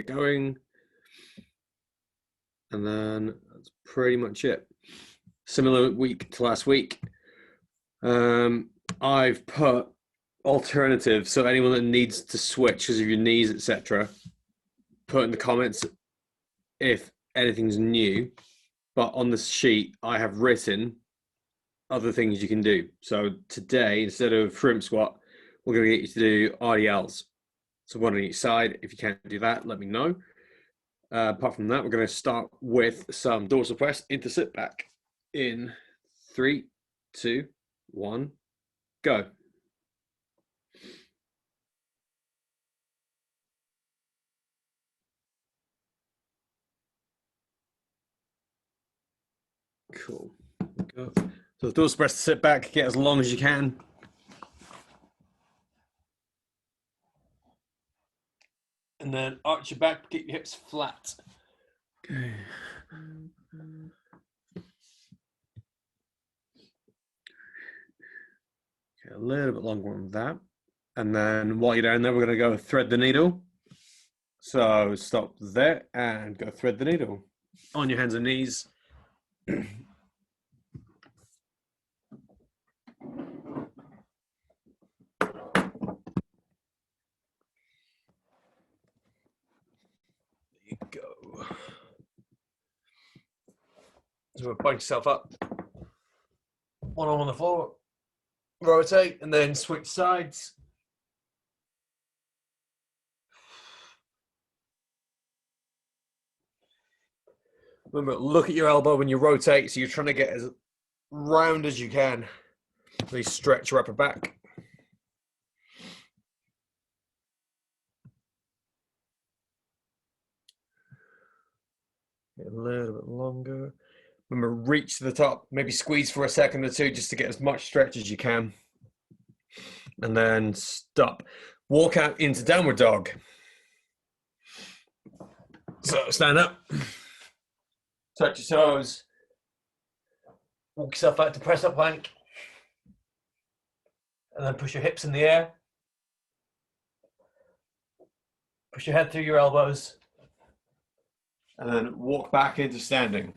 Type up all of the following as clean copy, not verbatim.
going, and then that's pretty much it. Similar week to last week. I've put alternatives, so anyone that needs to switch because of your knees, etc., put in the comments if anything's new. But on the sheet, I have written other things you can do. So today, instead of shrimp squat, we're going to get you to do RDLs. So one on each side. If you can't do that, let me know. Apart from that, we're going to start with some dorsal press into sit back in 3, 2, 1, go. Cool. Go. So dorsal press to sit back, get as long as you can. And then arch your back, get your hips flat. Okay. Okay, a little bit longer than that. And then while you're down there, we're going to go thread the needle. So stop there and go thread the needle. On your hands and knees. Go. So bunch yourself up. One arm on the floor. Rotate and then switch sides. Remember, look at your elbow when you rotate, so you're trying to get as round as you can. Please stretch your upper back. Get a little bit longer. Remember, reach to the top, maybe squeeze for a second or two just to get as much stretch as you can. And then stop. Walk out into downward dog. So stand up. Touch your toes. Walk yourself out to press up plank. And then push your hips in the air. Push your head through your elbows. And then walk back into standing.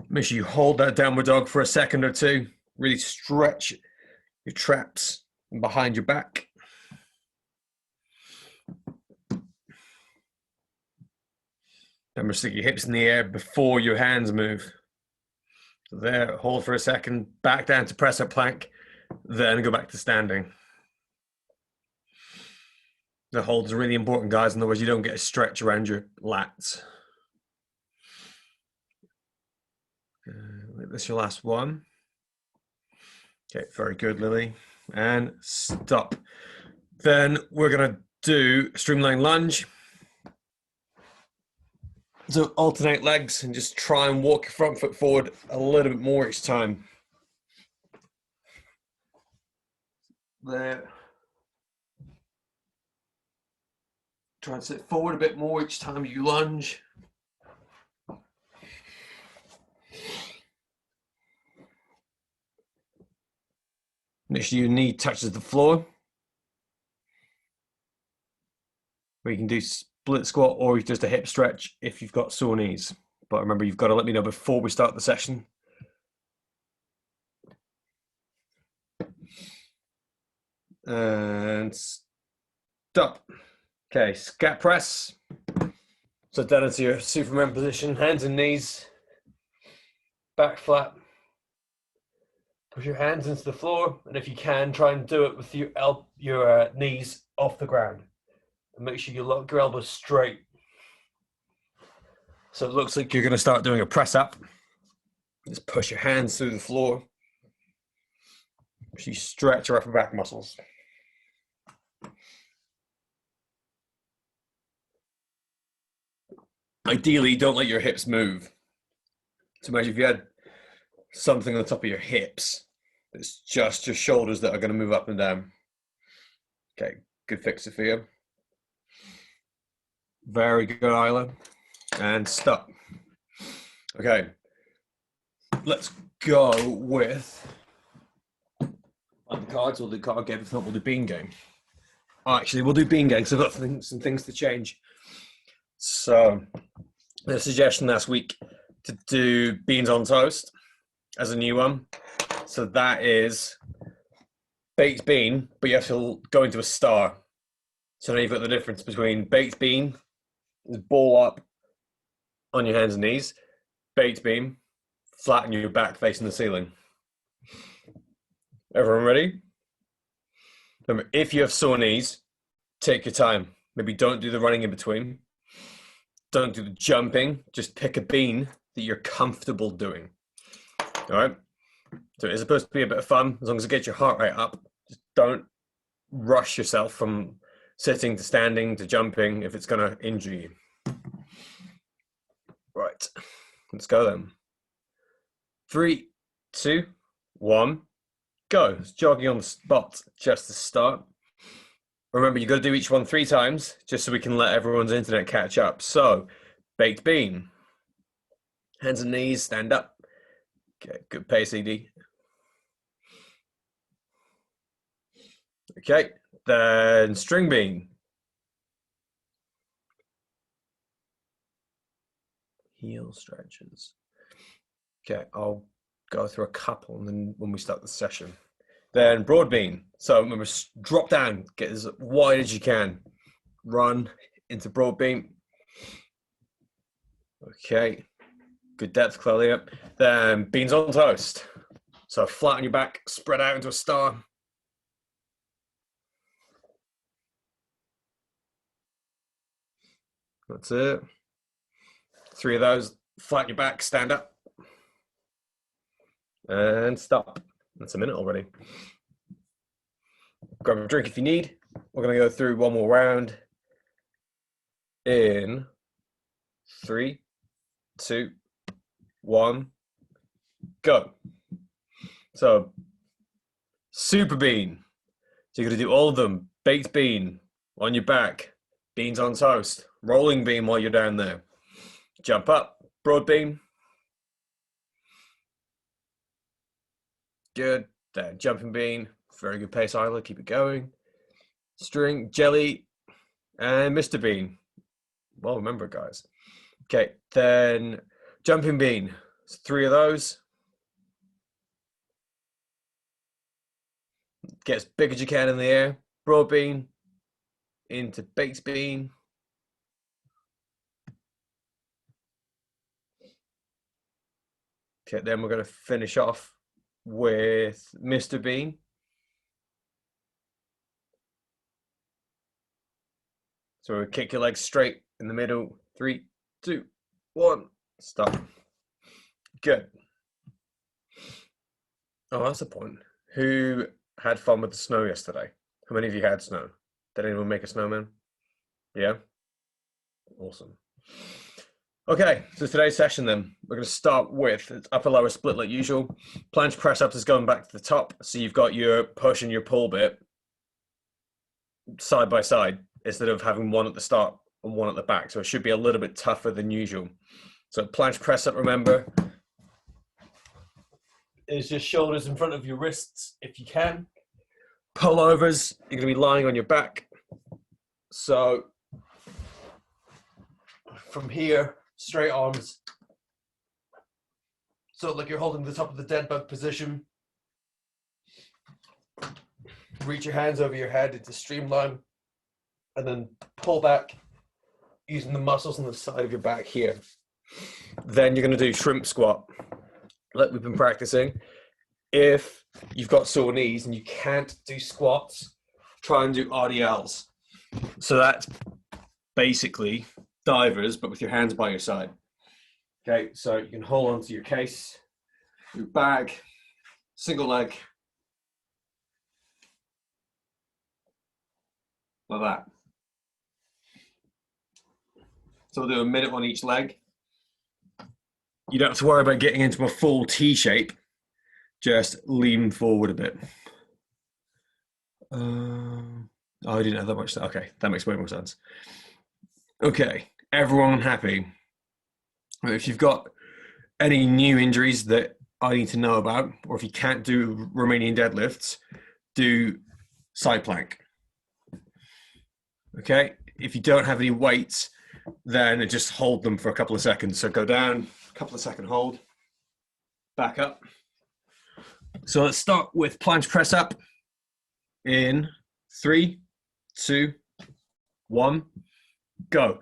Make sure you hold that downward dog for a second or two. Really stretch your traps behind your back. Remember, stick your hips in the air before your hands move. So there, hold for a second, back down to press up plank, then go back to standing. The hold is really important, guys, otherwise you don't get a stretch around your lats. This is your last one. Okay, very good, Lily. And stop. Then we're going to do streamline lunge. So alternate legs and just try and walk your front foot forward a little bit more each time. There. Try and sit forward a bit more each time you lunge. Make sure your knee touches the floor. Or you can do split squat or just a hip stretch if you've got sore knees. But remember, you've got to let me know before we start the session. And stop. Okay, scat press. So down into your Superman position, hands and knees, back flat. Push your hands into the floor, and if you can, try and do it with your knees off the ground. And make sure you lock your elbows straight. So it looks like you're going to start doing a press up. Just push your hands through the floor. So you stretch your upper back muscles. Ideally, don't let your hips move. So imagine if you had something on the top of your hips, it's just your shoulders that are going to move up and down. Okay, good fix, Sophia. Very good, Isla. And stop. Okay, let's go with on the cards. We'll do card game. If not, we'll do bean game. Actually, we'll do bean gang, so I've got some things to change. So, a suggestion last week to do beans on toast as a new one. So that is baked bean, but you have to go into a star. So now you've got the difference between baked bean, ball up on your hands and knees, baked bean, flatten your back facing the ceiling. Everyone ready? Remember, if you have sore knees, take your time. Maybe don't do the running in between. Don't do the jumping. Just pick a bean that you're comfortable doing. All right? So it's supposed to be a bit of fun, as long as it gets your heart rate up. Just don't rush yourself from sitting to standing to jumping if it's going to injure you. Right. Let's go then. 3, 2, 1, go. It's jogging on the spot just to start. Remember, you've got to do each one 3 times, just so we can let everyone's internet catch up. So, baked bean. Hands and knees, stand up. Okay, good pace, ED. Okay, then string bean. Heel stretches. Okay, I'll go through a couple and then when we start the session. Then broad bean. So remember, drop down, get as wide as you can. Run into broad bean. Okay, good depth, clearly up. Then beans on toast. So flat on your back, spread out into a star. That's it. 3 of those, flat your back, stand up. And stop. That's a minute already. Grab a drink if you need. We're going to go through one more round in 3, 2, 1, go. So, super bean. So you're going to do all of them. Baked bean on your back, beans on toast, rolling bean while you're down there. Jump up, broad bean. Good. Then jumping bean, very good pace, Isla. Keep it going. String, jelly, and Mr. Bean. Well, remember, guys. Okay, then jumping bean. 3 of those. Get as big as you can in the air. Broad bean into baked bean. Okay, then we're going to finish off with Mr. Bean. So we kick your legs straight in the middle. 3, 2, 1, stop. Good. Oh, that's a point. Who had fun with the snow yesterday? How many of you had snow? Did anyone make a snowman? Yeah? Awesome. Okay, so today's session then, we're going to start with upper lower split like usual. Planche press ups is going back to the top, so you've got your push and your pull bit side by side instead of having one at the start and one at the back. So it should be a little bit tougher than usual. So planche press up, remember, is just shoulders in front of your wrists if you can. Pullovers, you're going to be lying on your back. So from here, straight arms. So like you're holding the top of the dead bug position. Reach your hands over your head into streamline and then pull back using the muscles on the side of your back here. Then you're going to do shrimp squat like we've been practicing. If you've got sore knees and you can't do squats, try and do RDLs. So that's basically divers, but with your hands by your side. Okay, so you can hold onto your case, your bag, single leg, like that. So we'll do a minute on each leg. You don't have to worry about getting into a full T shape. Just lean forward a bit. Oh, I didn't have that much. Okay, that makes way more sense. Okay, everyone happy? If you've got any new injuries that I need to know about, or if you can't do Romanian deadlifts, do side plank. Okay, if you don't have any weights, then just hold them for a couple of seconds. So go down, a couple of second hold, back up. So let's start with planche press up in 3, 2, 1, go.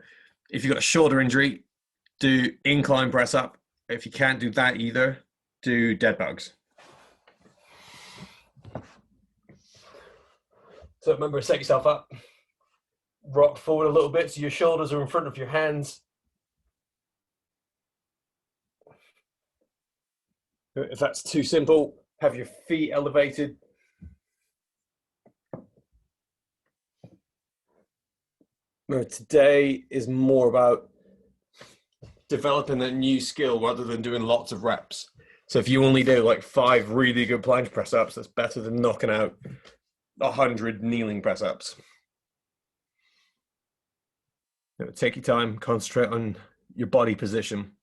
If you've got a shoulder injury, do incline press up. If you can't do that either, do dead bugs. So remember, set yourself up, rock forward a little bit so your shoulders are in front of your hands. If that's too simple, have your feet elevated. Remember, today is more about developing that new skill rather than doing lots of reps. So if you only do like 5 really good planche press ups, that's better than knocking out 100 kneeling press ups. Take your time, concentrate on your body position.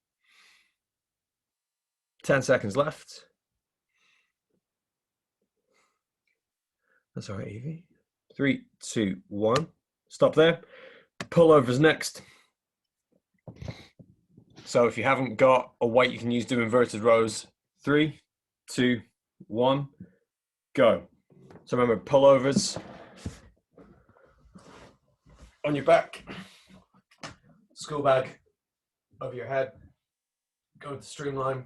10 seconds left. That's all right, Evie. 3, 2, 1. Stop there. Pullovers next. So if you haven't got a weight you can use, do inverted rows. 3, 2, 1, go. So remember, pullovers on your back, school bag over your head, go into streamline.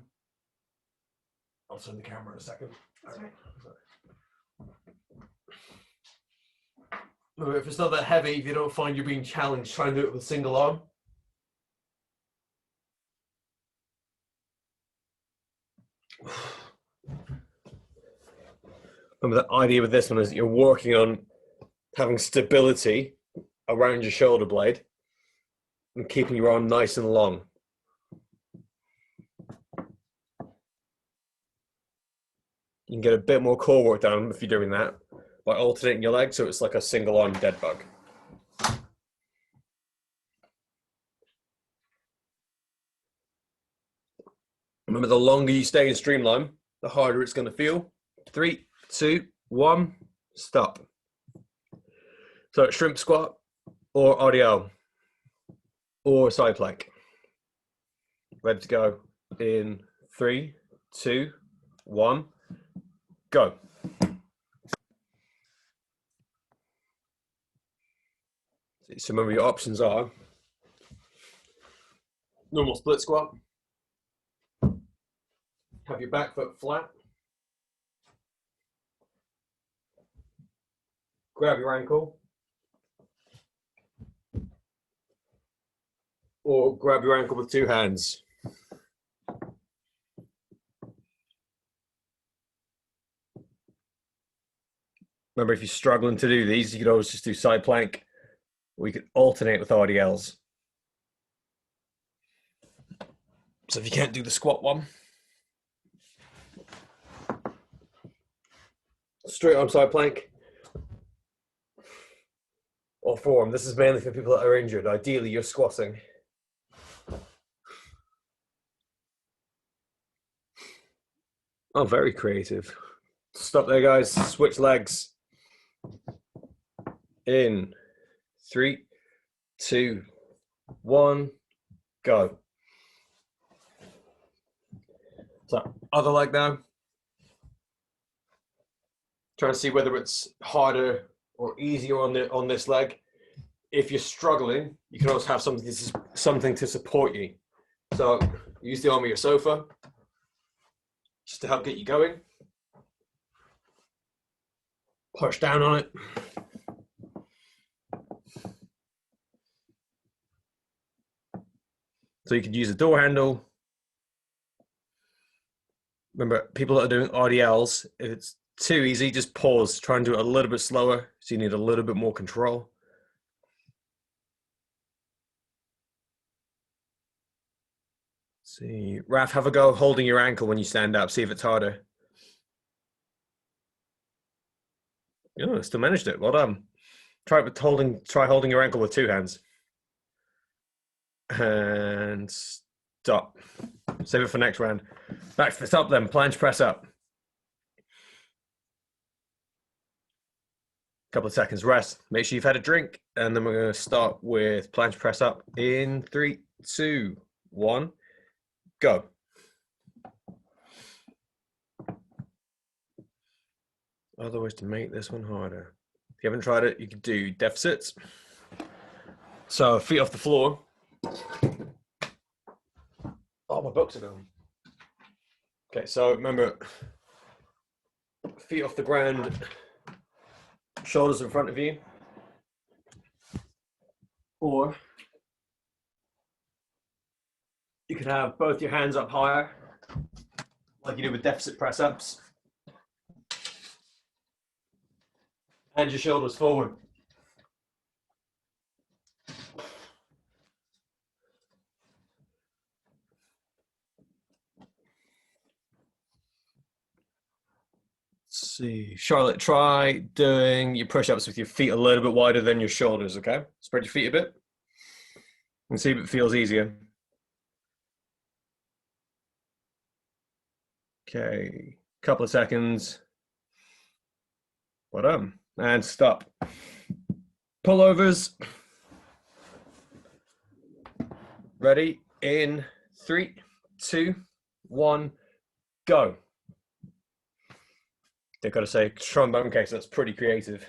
I'll turn the camera in a second. Sorry. Remember, if it's not that heavy, if you don't find you're being challenged, try and do it with a single arm. Remember, the idea with this one is that you're working on having stability around your shoulder blade and keeping your arm nice and long. You can get a bit more core work done if you're doing that by alternating your legs, so it's like a single arm dead bug. Remember, the longer you stay in streamline, the harder it's going to feel. 3, 2, 1, stop. So shrimp squat or RDL or side plank. Ready to go in 3, 2, 1, go. So remember, your options are normal split squat, have your back foot flat, grab your ankle, or grab your ankle with 2 hands. Remember, if you're struggling to do these, you could always just do side plank, or you could alternate with RDLs. So if you can't do the squat one, straight arm side plank or forearm. This is mainly for people that are injured. Ideally, you're squatting. Oh, very creative. Stop there, guys. Switch legs. In 3, 2, 1, go. So other leg now. Trying to see whether it's harder or easier on this leg. If you're struggling, you can also have something to support you. So use the arm of your sofa just to help get you going. Push down on it. So you could use a door handle. Remember, people that are doing RDLs, if it's too easy, just pause. Try and do it a little bit slower, so you need a little bit more control. See, Raf, have a go holding your ankle when you stand up. See if it's harder. Oh, still managed it. Well done. Try holding your ankle with 2 hands. And stop. Save it for next round. Back to the top then. Planche press up. Couple of seconds rest. Make sure you've had a drink, and then we're going to start with planche press up in 3, 2, 1, go. Other ways to make this one harder. If you haven't tried it, you can do deficits. So feet off the floor. Oh, my books are gone. Okay, so remember, feet off the ground, shoulders in front of you. Or you could have both your hands up higher, like you do with deficit press-ups. And your shoulders forward. Let's see, Charlotte, try doing your push-ups with your feet a little bit wider than your shoulders, okay? Spread your feet a bit and see if it feels easier. Okay, couple of seconds. Well done. And stop. Pullovers. Ready? In 3, 2, 1, go. They've got to say trombone case. That's pretty creative.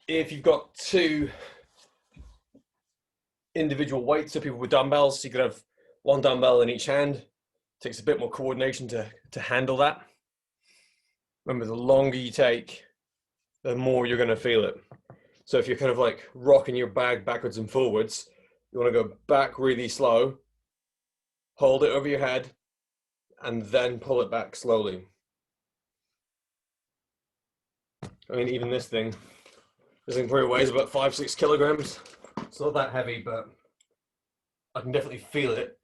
If you've got 2 individual weights, so people with dumbbells, you could have 1 dumbbell in each hand. It takes a bit more coordination to handle that. Remember, the longer you take, the more you're going to feel it. So if you're kind of like rocking your bag backwards and forwards, you want to go back really slow, hold it over your head, and then pull it back slowly. I mean, even this thing probably weighs about 5-6 kilograms. It's not that heavy, but I can definitely feel it.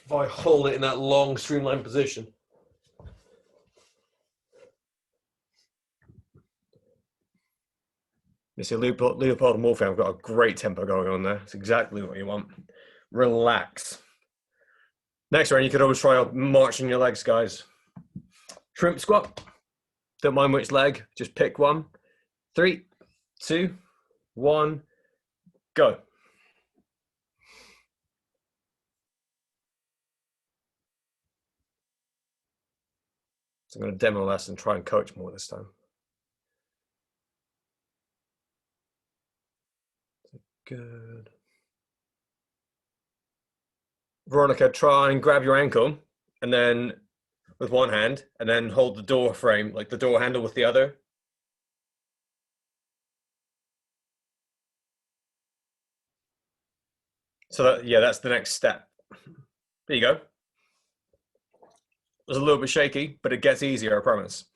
If I hold it in that long streamlined position. You see, Leopold and Wolfgang have got a great tempo going on there. It's exactly what you want. Relax. Next round, you could always try marching your legs, guys. Shrimp squat. Don't mind which leg, just pick one. 3, 2, 1, go. So I'm going to demo less and try and coach more this time. Good. Veronica, try and grab your ankle and then with one hand and then hold the door frame, like the door handle with the other. So that, yeah, that's the next step. There you go. It was a little bit shaky, but it gets easier, I promise.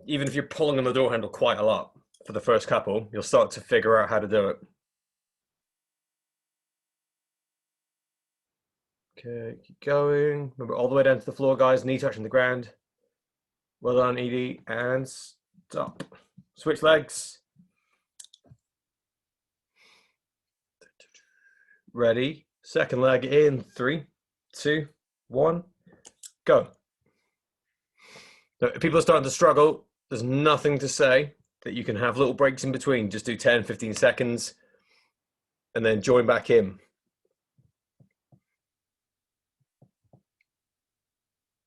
Even if you're pulling on the door handle quite a lot for the first couple, you'll start to figure out how to do it. Okay, keep going. Remember, all the way down to the floor, guys. Knee touching the ground. Well done, Edie. And stop. Switch legs. Ready. Second leg in 3, 2, 1, go. Now, if people are starting to struggle, there's nothing to say that you can have little breaks in between. Just do 10, 15 seconds and then join back in.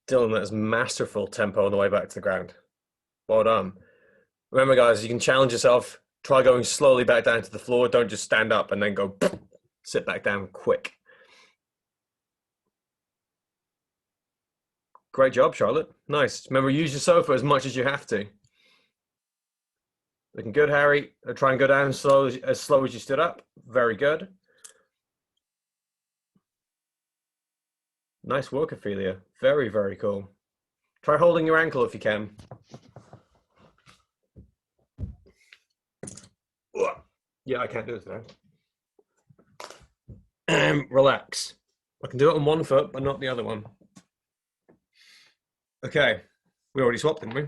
Dylan, that is masterful tempo on the way back to the ground. Well done. Remember, guys, you can challenge yourself. Try going slowly back down to the floor. Don't just stand up and then go sit back down quick. Great job, Charlotte. Nice. Remember, use your sofa as much as you have to. Looking good, Harry. Try and go down as slow as you stood up. Very good. Nice work, Ophelia. Very, very cool. Try holding your ankle if you can. Yeah, I can't do this now. Relax. I can do it on one foot, but not the other one. Okay. We already swapped, didn't we?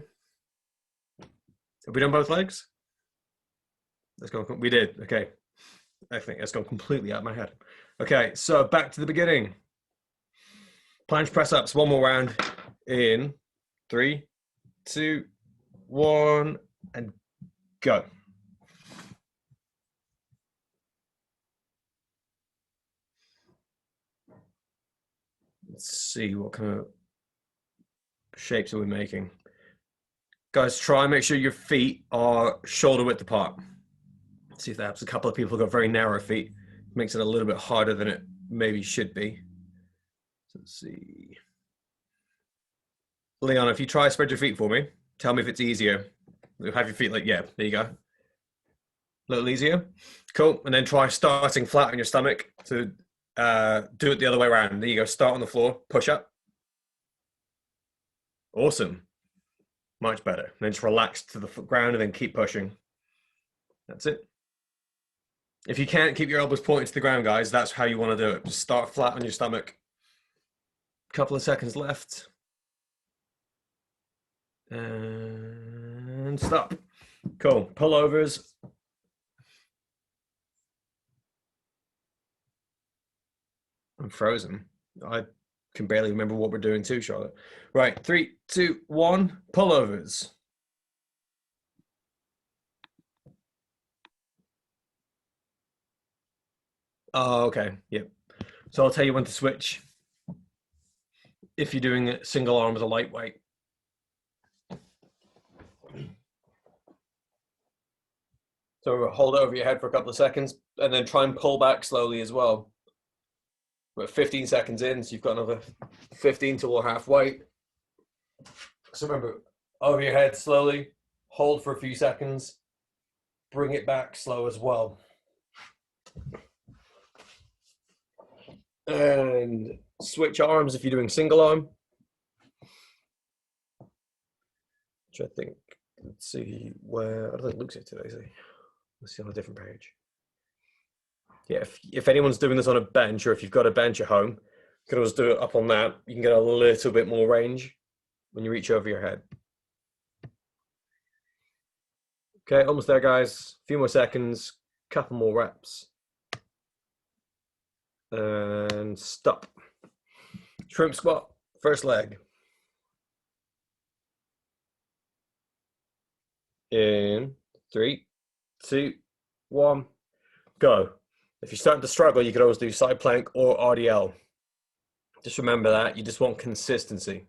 Have we done both legs? Let's go. We did. Okay. I think that's gone completely out of my head. Okay, so back to the beginning. Planche press ups, one more round in 3, 2, 1, and go. Let's see what kind of shapes are we making. Guys, try and make sure your feet are shoulder width apart. See if that helps. A couple of people got very narrow feet. Makes it a little bit harder than it maybe should be. So let's see. Leon, if you try spread your feet for me, tell me if it's easier. Have your feet like, yeah, there you go. A little easier. Cool. And then try starting flat on your stomach to do it the other way around. There you go. Start on the floor, push up. Awesome. Much better. And then just relax to the ground and then keep pushing. That's it. If you can't keep your elbows pointed to the ground, guys, that's how you want to do it. Just start flat on your stomach. Couple of seconds left. And stop. Cool. Pullovers. I'm frozen. I can barely remember what we're doing too, Charlotte. Right. 3, 2, 1. Pullovers. Oh, okay. Yep. So I'll tell you when to switch if you're doing a single arm as a lightweight. So hold it over your head for a couple of seconds and then try and pull back slowly as well. We're 15 seconds in, so you've got another 15 till we're halfway. So remember, over your head slowly, hold for a few seconds, bring it back slow as well. And switch arms if you're doing single arm. Which I think, let's see where, I don't think Luke's here today, is he? Let's see on a different page. Yeah, if anyone's doing this on a bench, or if you've got a bench at home, you can always do it up on that. You can get a little bit more range when you reach over your head. Okay, almost there, guys. A few more seconds, couple more reps. And stop. Shrimp squat, first leg. In 3, 2, 1, go. If you're starting to struggle, you could always do side plank or RDL. Just remember that. You just want consistency.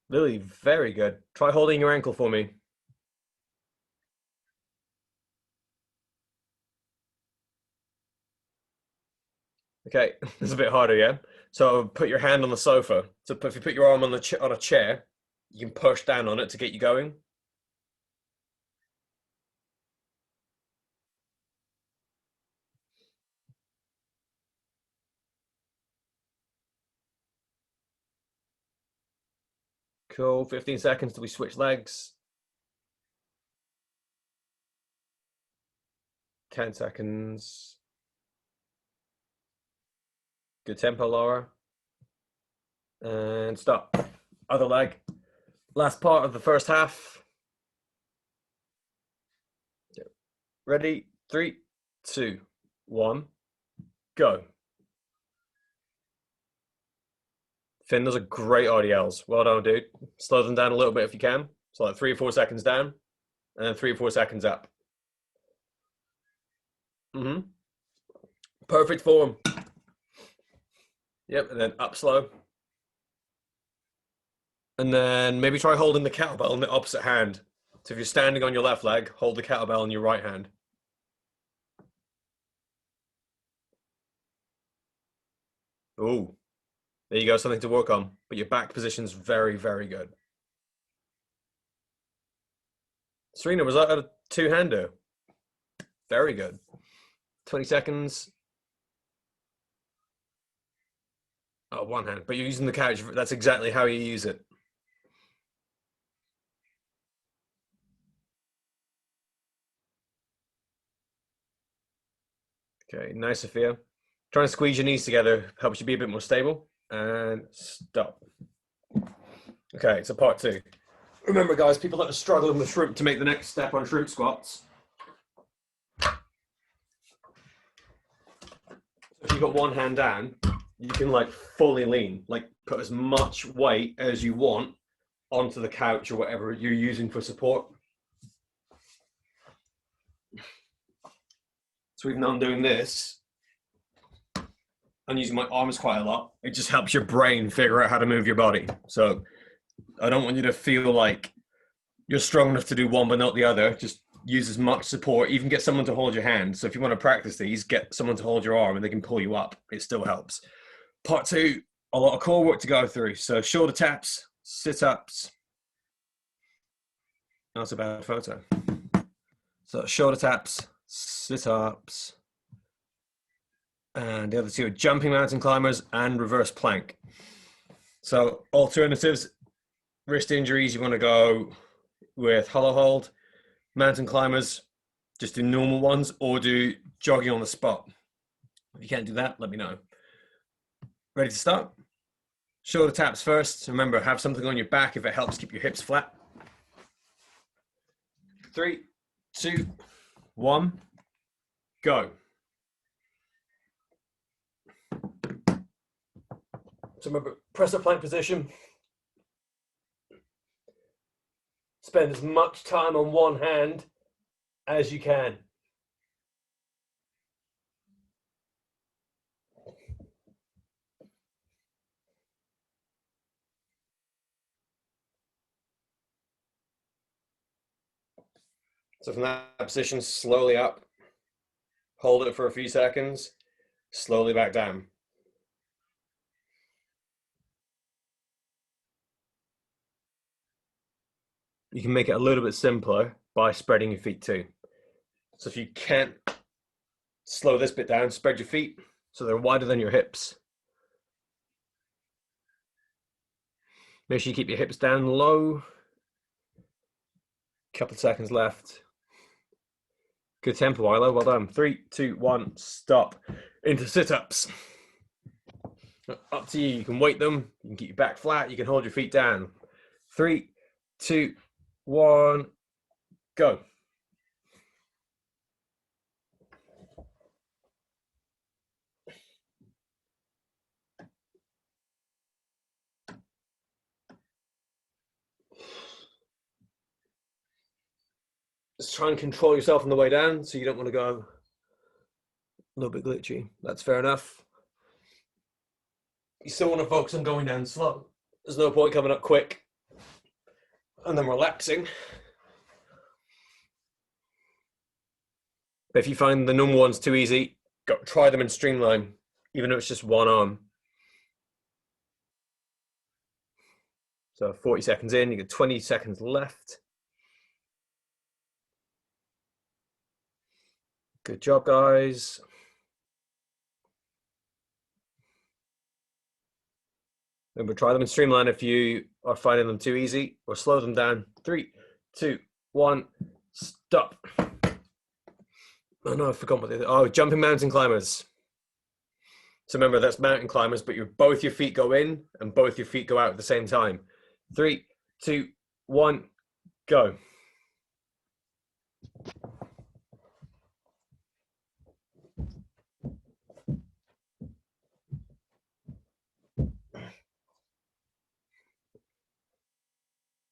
Lily, very good. Try holding your ankle for me. Okay, it's a bit harder, yeah? So put your hand on the sofa. So if you put your arm on a chair, you can push down on it to get you going. Cool, 15 seconds till we switch legs. 10 seconds. Good tempo, Laura. And stop. Other leg. Last part of the first half. Ready? 3, 2, 1, go. Finn, those are great RDLs. Well done, dude. Slow them down a little bit if you can. So like 3 or 4 seconds down, and then 3 or 4 seconds up. Perfect form. Yep, and then up slow. And then maybe try holding the kettlebell in the opposite hand. So if you're standing on your left leg, hold the kettlebell in your right hand. Ooh, there you go, something to work on. But your back position's very, very good. Serena, was that a two-hander? Very good. 20 seconds. Oh, one hand, but you're using the couch. That's exactly how you use it. Okay, nice, Sophia. Try and squeeze your knees together, helps you be a bit more stable. And stop. Okay, so part 2. Remember, guys, people that are struggling with shrimp to make the next step on shrimp squats, you've got one hand down, you can like fully lean, like put as much weight as you want onto the couch or whatever you're using for support. So even though I'm doing this, I'm using my arms quite a lot. It just helps your brain figure out how to move your body. So I don't want you to feel like you're strong enough to do one but not the other. Just use as much support. Even get someone to hold your hand. So if you want to practice these, get someone to hold your arm and they can pull you up. It still helps. Part two, a lot of core work to go through. So shoulder taps, sit-ups. That's a bad photo. So shoulder taps, sit-ups. And the other two are jumping mountain climbers and reverse plank. So alternatives, wrist injuries, you want to go with hollow hold. Mountain climbers, just do normal ones or do jogging on the spot. If you can't do that, let me know. Ready to start? Shoulder taps first. Remember, have something on your back if it helps keep your hips flat. 3, 2, 1, go. So remember, press up plank position. Spend as much time on one hand as you can. So from that position, slowly up, hold it for a few seconds, slowly back down. You can make it a little bit simpler by spreading your feet too. So if you can't slow this bit down, spread your feet so they're wider than your hips. Make sure you keep your hips down low. Couple of seconds left. Good tempo, Ilo. Well done. 3, 2, 1, stop. Into sit-ups. Up to you. You can weight them. You can keep your back flat. You can hold your feet down. 3, 2, 1, go. Just try and control yourself on the way down so you don't want to go a little bit glitchy. That's fair enough. You still want to focus on going down slow. There's no point coming up quick and then relaxing. But if you find the normal ones too easy, try them in streamline, even though it's just one arm. So 40 seconds in, you get 20 seconds left. Good job, guys. Remember, try them in streamline if you are finding them too easy, or slow them down. 3, 2, 1, stop. Oh no, I forgot what they did. Oh, jumping mountain climbers. So remember, that's mountain climbers, but both your feet go in and both your feet go out at the same time. 3, 2, 1, go.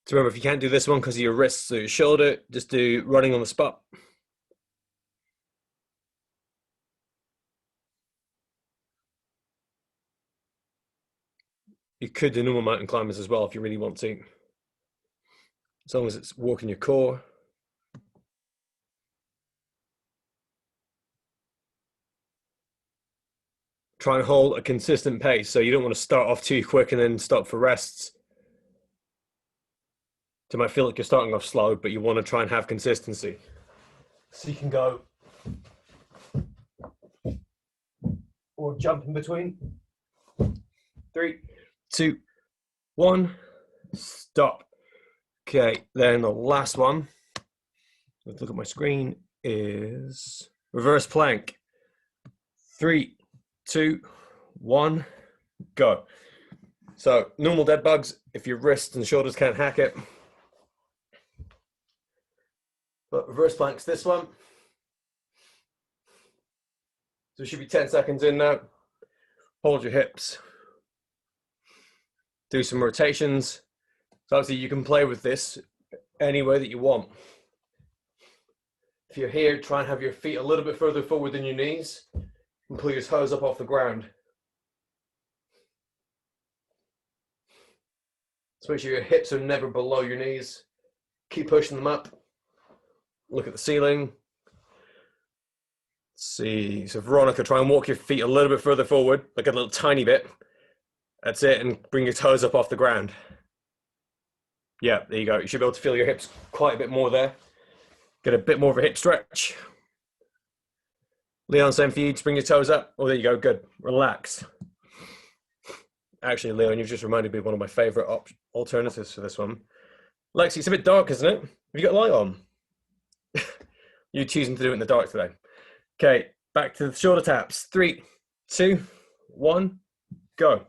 So remember, if you can't do this one because of your wrists or your shoulder, just do running on the spot. You could do normal mountain climbers as well if you really want to, as long as it's working your core. Try and hold a consistent pace, so you don't want to start off too quick and then stop for rests. So you might feel like you're starting off slow, but you want to try and have consistency. So you can go or jump in between. 3, 2, 1, stop. Okay, then the last one, let's look at my screen, is reverse plank. 3, 2, 1, go. So normal dead bugs, if your wrists and shoulders can't hack it. But reverse plank's this one. So it should be 10 seconds in now. Hold your hips. Do some rotations. So obviously you can play with this any way that you want. If you're here, try and have your feet a little bit further forward than your knees and pull your toes up off the ground. So make sure your hips are never below your knees. Keep pushing them up. Look at the ceiling. Let's see. So Veronica, try and walk your feet a little bit further forward, like a little tiny bit. That's it, and bring your toes up off the ground. Yeah, there you go. You should be able to feel your hips quite a bit more there. Get a bit more of a hip stretch. Leon, same for you. Just bring your toes up. Oh, there you go. Good. Relax. Actually, Leon, you've just reminded me of one of my favorite alternatives for this one. Lexi, it's a bit dark, isn't it? Have you got a light on? You're choosing to do it in the dark today. Okay, back to the shoulder taps. 3, 2, 1, go.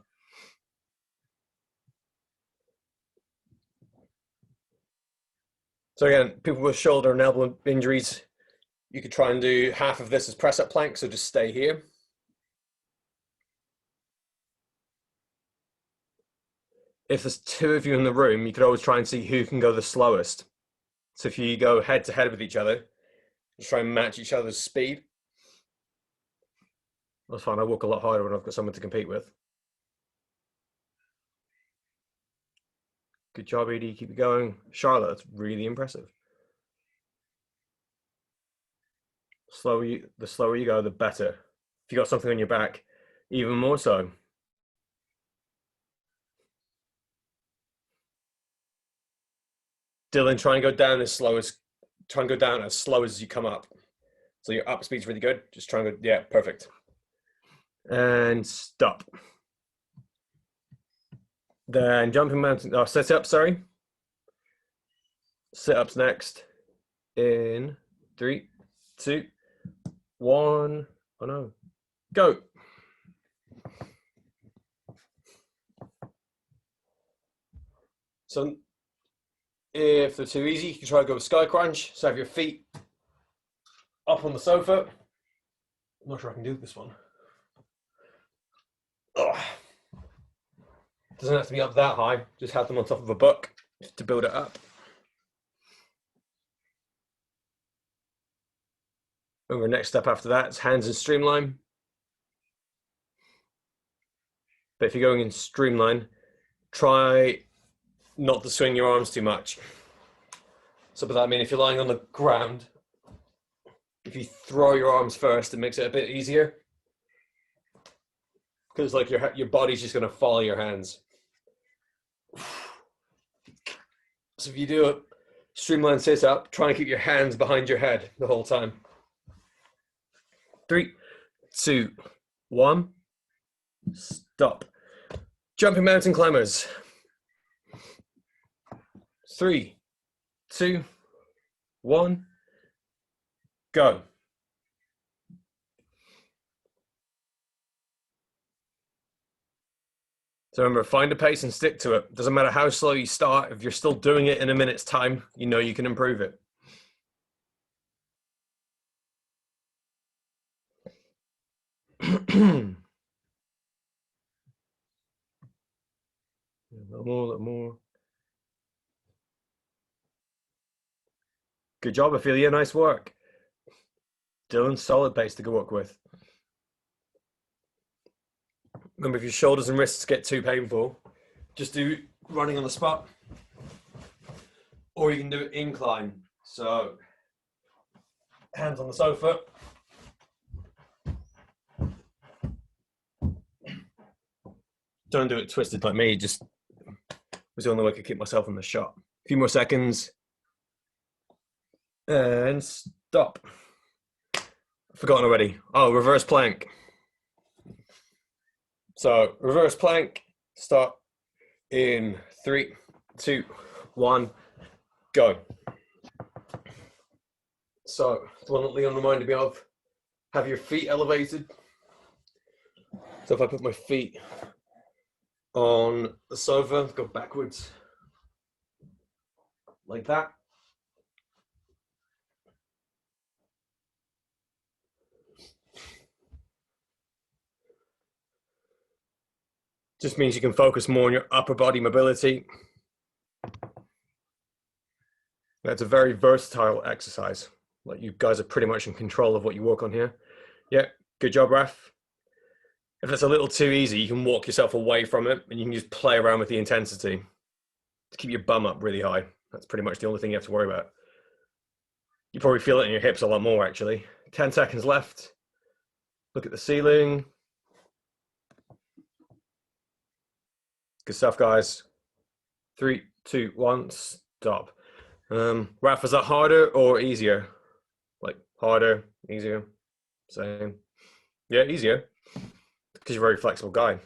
So again, people with shoulder and elbow injuries, you could try and do half of this as press-up plank, so just stay here. If there's 2 of you in the room, you could always try and see who can go the slowest. So if you go head to head with each other, just try and match each other's speed. That's fine, I walk a lot harder when I've got someone to compete with. Good job, Edie, keep it going. Charlotte, that's really impressive. The slower you go, the better. If you got something on your back, even more so. Dylan, try and go down as slow as you come up. So your up speed's really good. Just try and go, yeah, perfect. And stop. Then jumping mountain, sit up, sorry. Sit ups next. In 3, 2, 1. Oh no. Go. So if they're too easy, you can try to go with sky crunch. So have your feet up on the sofa. I'm not sure I can do this one. Ugh. Doesn't have to be up that high. Just have them on top of a book to build it up. Over next step after that is hands in streamline. But if you're going in streamline, try not to swing your arms too much. So by that I mean if you're lying on the ground, if you throw your arms first, it makes it a bit easier. Because like your body's just going to follow your hands. So if you do a streamline sit up, try and keep your hands behind your head the whole time. 3, 2, 1, stop. Jumping mountain climbers. 3, 2, 1, go. So remember, find a pace and stick to it. Doesn't matter how slow you start. If you're still doing it in a minute's time, you know you can improve it. A little more. Good job, Ophelia. Nice work. Dylan, solid pace to go work with. Remember, if your shoulders and wrists get too painful, just do running on the spot. Or you can do it incline. So, hands on the sofa. Don't do it twisted like me, just was the only way I could keep myself in the shot. A few more seconds. And stop. Forgotten already. Oh, reverse plank. So reverse plank, start in 3, 2, 1, go. So the one that Leon reminded me of, have your feet elevated. So if I put my feet on the sofa, go backwards like that. Just means you can focus more on your upper body mobility. That's a very versatile exercise. Like, you guys are pretty much in control of what you work on here. Yeah, good job, Raf. If it's a little too easy, you can walk yourself away from it and you can just play around with the intensity to keep your bum up really high. That's pretty much the only thing you have to worry about. You probably feel it in your hips a lot more, actually. 10 seconds left. Look at the ceiling. Good stuff, guys. 3, 2, 1, stop. Raf, is that harder or easier? Like, harder, easier, same? Yeah, easier, because you're a very flexible guy.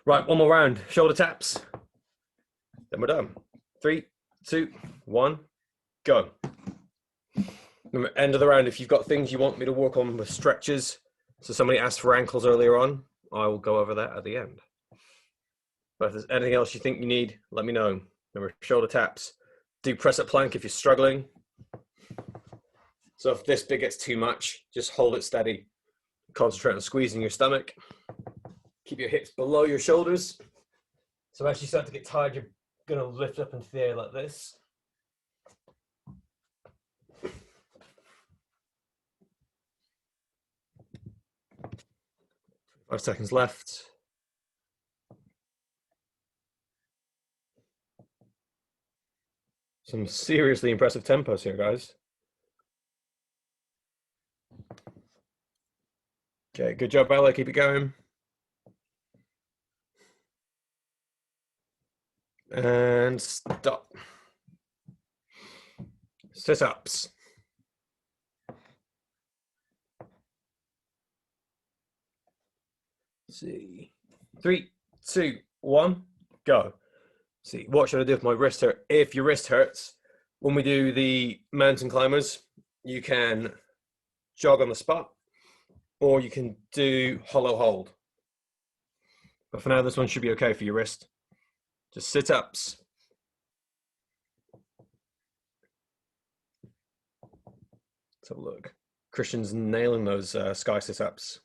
Right, one more round. Shoulder taps. Then we're done. 3, 2, 1, go. Remember, end of the round, if you've got things you want me to work on with stretches, so somebody asked for ankles earlier on, I will go over that at the end. But if there's anything else you think you need, let me know. Remember, shoulder taps. Do press up plank if you're struggling. So if this bit gets too much, just hold it steady. Concentrate on squeezing your stomach. Keep your hips below your shoulders. So as you start to get tired, you're going to lift up into the air like this. 5 seconds left. Some seriously impressive tempos here, guys. Okay, good job, Ella. Keep it going. And stop. Sit-ups. See. 3, 2, 1, go. See, what should I do if my wrist hurts? If your wrist hurts, when we do the mountain climbers, you can jog on the spot, or you can do hollow hold. But for now, this one should be okay for your wrist. Just sit-ups. Let's have a look. Christian's nailing those sky sit-ups.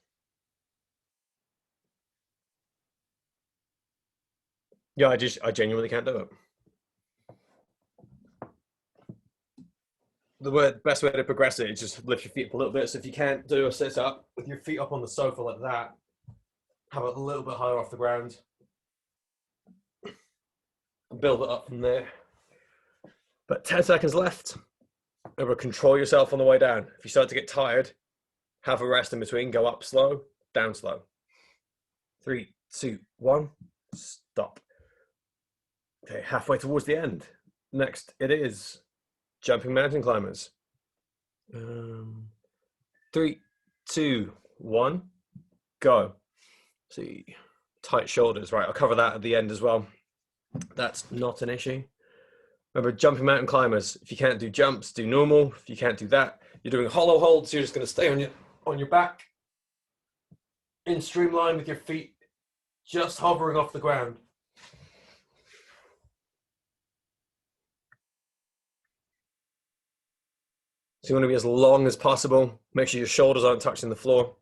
Yeah, I genuinely can't do it. The best way to progress it is just lift your feet up a little bit. So if you can't do a sit-up with your feet up on the sofa like that, have it a little bit higher off the ground. And build it up from there. But 10 seconds left. Remember, control yourself on the way down. If you start to get tired, have a rest in between. Go up slow, down slow. 3, 2, 1, stop. Okay, halfway towards the end. Next, it is jumping mountain climbers. 3, 2, 1, go. See, tight shoulders. Right, I'll cover that at the end as well. That's not an issue. Remember, jumping mountain climbers. If you can't do jumps, do normal. If you can't do that, you're doing hollow holds. So you're just going to stay on your back in streamline with your feet just hovering off the ground. So you want to be as long as possible. Make sure your shoulders aren't touching the floor.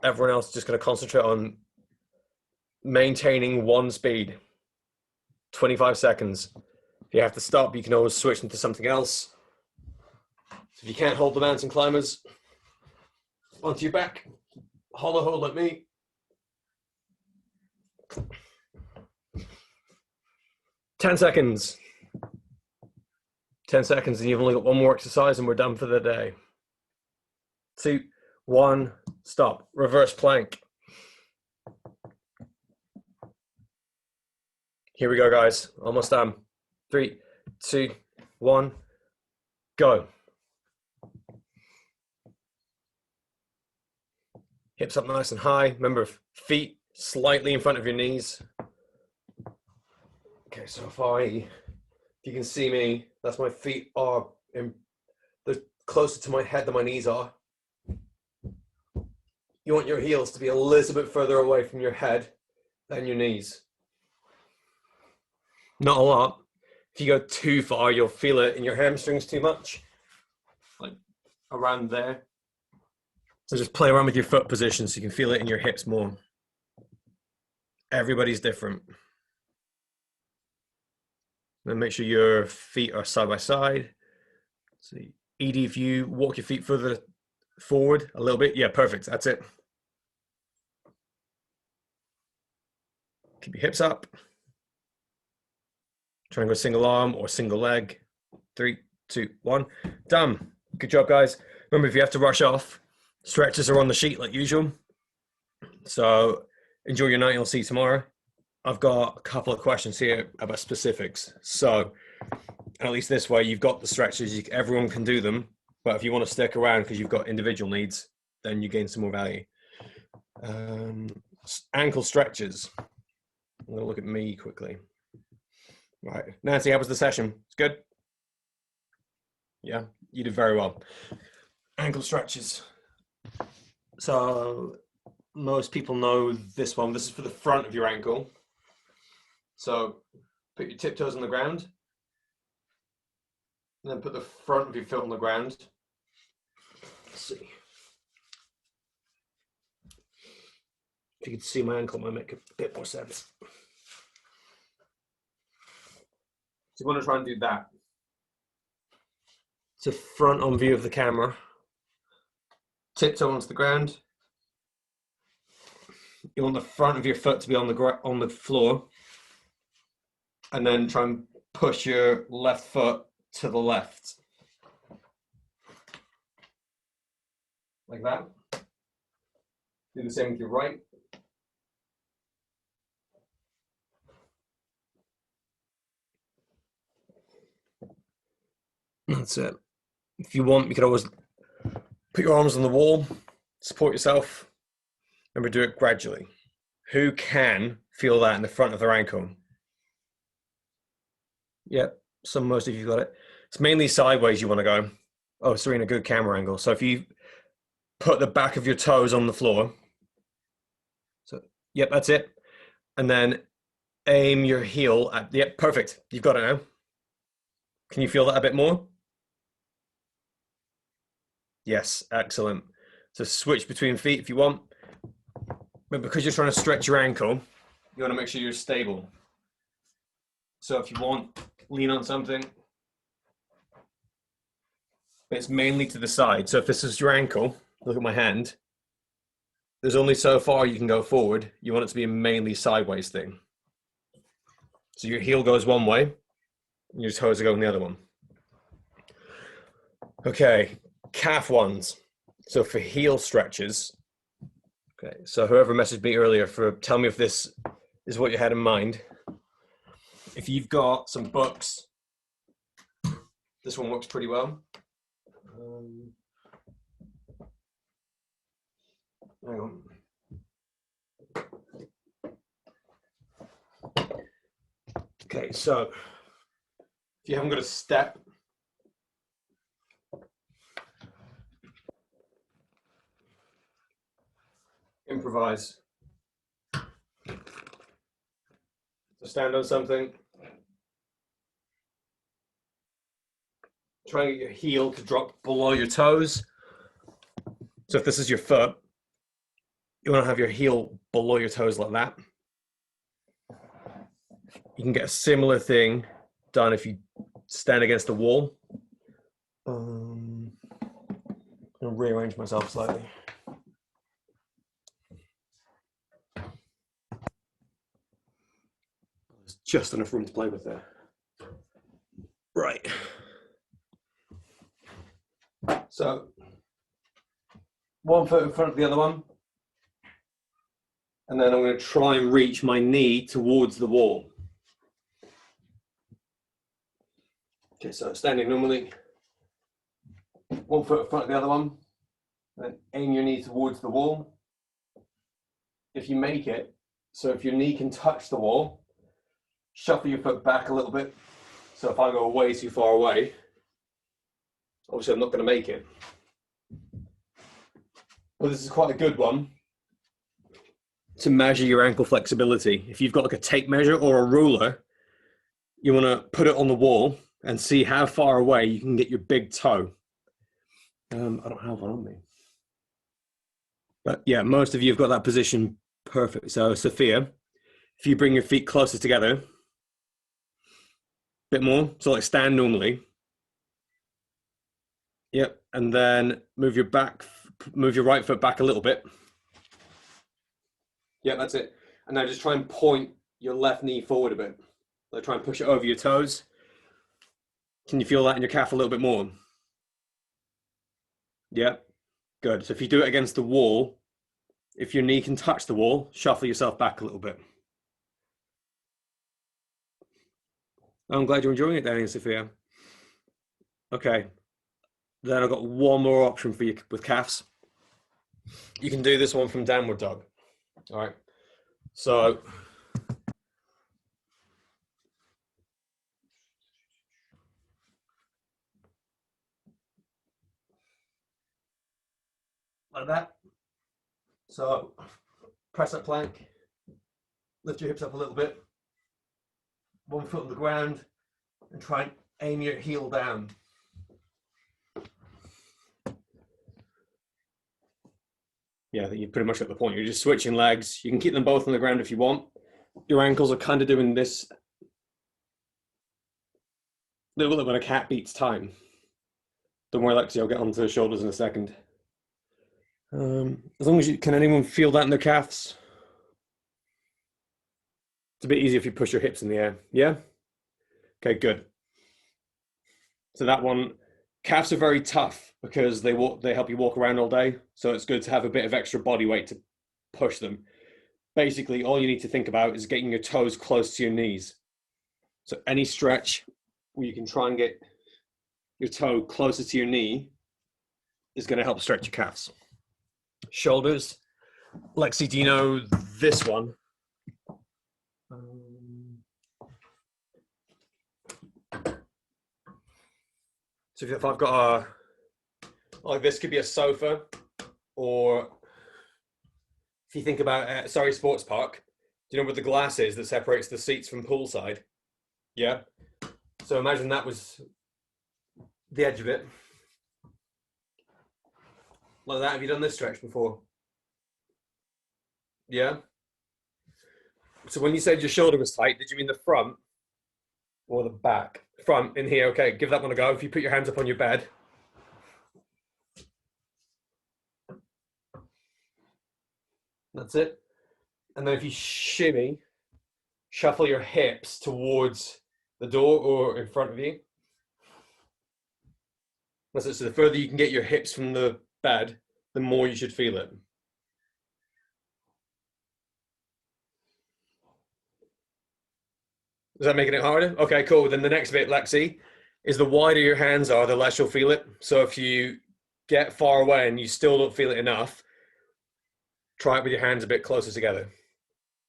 Everyone else is just going to concentrate on maintaining one speed. 25 seconds. If you have to stop, you can always switch into something else. So if you can't hold the mountain climbers, onto your back, hollow hold like me. Ten seconds. 10 seconds, and you've only got one more exercise and we're done for the day. 2, 1, stop. Reverse plank. Here we go, guys. Almost done. 3, 2, 1, go. Hips up nice and high. Remember, feet slightly in front of your knees. Okay, so if you can see me, that's my feet are they're closer to my head than my knees are. You want your heels to be a little bit further away from your head than your knees. Not a lot. If you go too far, you'll feel it in your hamstrings too much. Like around there. So just play around with your foot position so you can feel it in your hips more. Everybody's different. Then make sure your feet are side by side. So, Edie, if you walk your feet further forward a little bit. Yeah, perfect. That's it. Keep your hips up. Try and go single arm or single leg. 3, 2, 1. Done. Good job, guys. Remember, if you have to rush off, stretches are on the sheet like usual. So enjoy your night. I'll see you tomorrow. I've got a couple of questions here about specifics. So at least this way, you've got the stretches. Everyone can do them. But if you want to stick around because you've got individual needs, then you gain some more value. Ankle stretches. I'm going to look at me quickly. Right. Nancy, how was the session? It's good? Yeah, you did very well. Ankle stretches. So most people know this one. This is for the front of your ankle. So put your tiptoes on the ground. And then put the front of your foot on the ground. Let's see. If you can see my ankle, it might make a bit more sense. So you want to try and do that. So front on view of the camera. Tiptoe onto the ground. You want the front of your foot to be on the floor. And then try and push your left foot to the left. Like that. Do the same with your right. That's it. If you want, you could always put your arms on the wall, support yourself. Remember, do it gradually. Who can feel that in the front of their ankle? Yep, most of you got it. It's mainly sideways you want to go. Oh, Serena, good camera angle. So if you put the back of your toes on the floor. So, yep, that's it. And then aim your heel at, yep, perfect. You've got it now. Can you feel that a bit more? Yes, excellent. So switch between feet if you want. But because you're trying to stretch your ankle, you want to make sure you're stable. So if you want, lean on something. It's mainly to the side. So if this is your ankle, look at my hand. There's only so far you can go forward. You want it to be a mainly sideways thing. So your heel goes one way, and your toes are going the other one. Okay, calf ones. So for heel stretches. Okay, so whoever messaged me earlier tell me if this is what you had in mind. If you've got some books, this one works pretty well. Hang on. Okay, so if you haven't got a step, improvise. So stand on something. Try and get your heel to drop below your toes. So if this is your foot, you want to have your heel below your toes like that. You can get a similar thing done if you stand against the wall. I'm going to rearrange myself slightly. There's just enough room to play with there. Right. So, one foot in front of the other one. And then I'm going to try and reach my knee towards the wall. Okay, so standing normally. One foot in front of the other one. And aim your knee towards the wall. If you make it, so if your knee can touch the wall, shuffle your foot back a little bit. So if I go way too far away, obviously I'm not going to make it. Well, this is quite a good one to measure your ankle flexibility. If you've got like a tape measure or a ruler, you want to put it on the wall and see how far away you can get your big toe. I don't have one on me. But yeah, most of you have got that position perfect. So Sophia, if you bring your feet closer together, a bit more, so like stand normally. Yep, and then move your right foot back a little bit. Yeah, that's it. And now just try and point your left knee forward a bit. Like try and push it over your toes. Can you feel that in your calf a little bit more? Yeah, good. So if you do it against the wall, if your knee can touch the wall, shuffle yourself back a little bit. I'm glad you're enjoying it, Danny and Sophia. Okay, then I've got one more option for you with calves. You can do this one from downward dog. All right, so like that. So press that plank, lift your hips up a little bit, one foot on the ground, and try and aim your heel down. Yeah, you're pretty much at the point. You're just switching legs. You can keep them both on the ground if you want. Your ankles are kind of doing this little bit when a cat beats time. Don't worry, Lexi, I'll get onto the shoulders in a second. As long as you can, anyone feel that in their calves? It's a bit easier if you push your hips in the air. Yeah? Okay, good. So that one, calves are very tough because they help you walk around all day. So it's good to have a bit of extra body weight to push them. Basically, all you need to think about is getting your toes close to your knees. So any stretch where you can try and get your toe closer to your knee is going to help stretch your calves. Shoulders. Lexi, do you know this one? So if I've got like this could be a sofa, or if you think about Surrey Sports Park, do you know what the glass is that separates the seats from poolside? Yeah. So imagine that was the edge of it. Like that. Have you done this stretch before? Yeah. So when you said your shoulder was tight, did you mean the front or the back? Front in here. Okay, give that one a go. If you put your hands up on your bed. That's it. And then if you shimmy, shuffle your hips towards the door or in front of you. That's it. So the further you can get your hips from the bed, the more you should feel it. Is that making it harder? Okay, cool. Then the next bit, Lexi, is the wider your hands are, the less you'll feel it. So if you get far away and you still don't feel it enough, try it with your hands a bit closer together.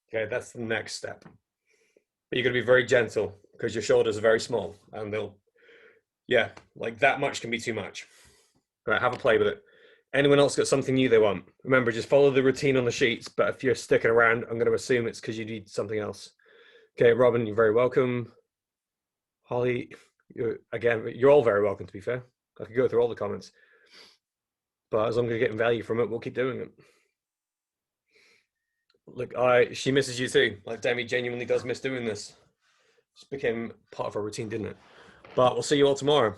Okay, that's the next step. But you're going to be very gentle because your shoulders are very small and they'll, yeah, like that much can be too much. All right, have a play with it. Anyone else got something new they want? Remember, just follow the routine on the sheets, but if you're sticking around, I'm going to assume it's because you need something else. Okay, Robin, you're very welcome. Holly, you're all very welcome, to be fair. I could go through all the comments. But as long as you're getting value from it, we'll keep doing it. Look, she misses you too. Like, Demi genuinely does miss doing this. Just became part of her routine, didn't it? But we'll see you all tomorrow.